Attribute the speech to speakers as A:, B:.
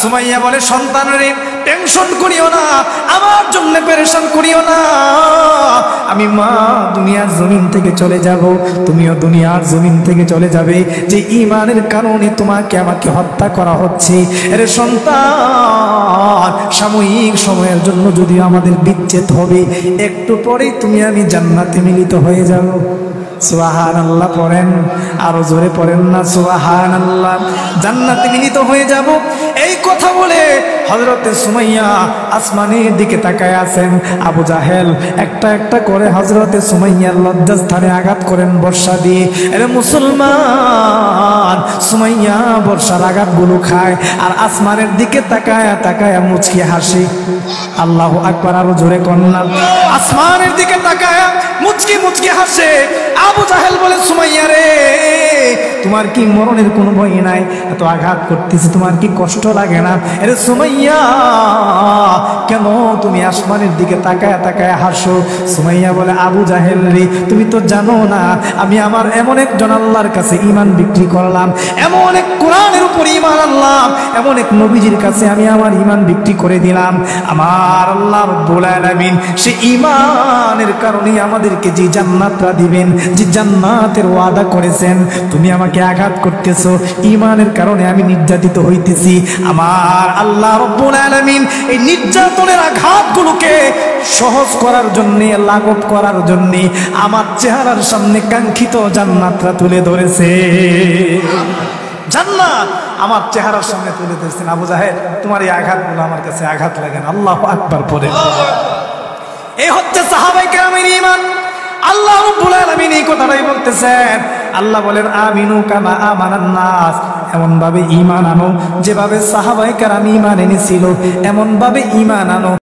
A: সুমাইয়া বলে, সন্তানরে টেনশন করিও না, আমার জন্য পেরেশান করিও না। আমি মা দুনিয়ার জমিন থেকে চলে যাব, তুমিও দুনিয়ার জমিন থেকে চলে যাবে। যে ঈমানের কারণে তোমাকে আমাকে হত্যা করা হচ্ছে, এর সন্তান সাময়িক সময়ের জন্য যদি আমাদের বিচ্ছেদ হবে, একটু পরেই তুমি আমি জান্নাতে মিলিত হয়ে যাব। সুবহানাল্লাহ পড়েন, আরো জোরে পড়েন না সুবহানাল্লাহ। জান্নাতে মিলিত হয়ে যাব। এই কথা বলে হযরতে সুমাইয়া আসমানের দিকে তাকায় আছেন। আবু জাহেল একটা একটা করে হযরতে সুমাইয়ার লজ্জাস্থানে আঘাত করেন বর্ষা দিয়ে। এর মুসলমান, সুমাইয়া বর্ষার আঘাতগুলো খায় আর আসমানের দিকে তাকায় তাকায় মুচকি হাসে। আল্লাহু আকবার, আরো জোরে কন্যা। আসমানের দিকে তাকায় মুচকি মুচকি হাসে। আবু জাহেল বলে, সুমাইয়া রে, তোমার কি মরণের কোনো ভয় নাই? এত আঘাত করতেছে, তোমার কি কষ্ট লাগে না? আরে সুমাইয়া, কেন তুমি আসমানের দিকে তাকায় তাকায় হাসো? সুমাইয়া বলে, আবু জাহেল রে, তুমি তো জানো না আমি আমার এমন একজন আল্লাহর কাছে ঈমান বিক্রি করলাম, এমন এক কোরআনের উপর ঈমান আনলাম, এমন এক নবীজির কাছে আমি আমার ঈমান বিক্রি করে দিলাম। আমার আল্লাহ রাব্বুল আলামিন সেই ঈমানের কারণেই আমাদেরকে যে জান্নাতটা দিবেন, যে জান্নাতের ওয়াদা করেছেন, তুমি আমাকে আঘাত করতেছো, ঈমানের কারণে আমি নির্যাতিত হইতেছি। আমার আল্লাহ রাব্বুল আলামিন এই নির্যাতনের আঘাতগুলোকে সহজ করার জন্য, লাঘব করার জন্য আমার চেহারার সামনে কাঙ্ক্ষিত জান্নাতটা তুলে ধরেছে। জান্নাত আমার চেহারার সামনে তুলে ধরেছেন। আবু জাহেল, তোমার এই আঘাতগুলো আমার কাছে আঘাত লাগে না। আল্লাহু আকবার পড়ে। এই হচ্ছে সাহাবায়ে কেরামের ঈমান। আল্লাহ রাব্বুল আলামিন এই কথাটাই বলতেছেন। আল্লাহ বলেন, আমিনু কামা আমানান নাস, এমন ভাবে ঈমান আনো যেভাবে সাহাবায়ে কেরাম ঈমান এনেছিল, এমন ভাবে ঈমান আনো।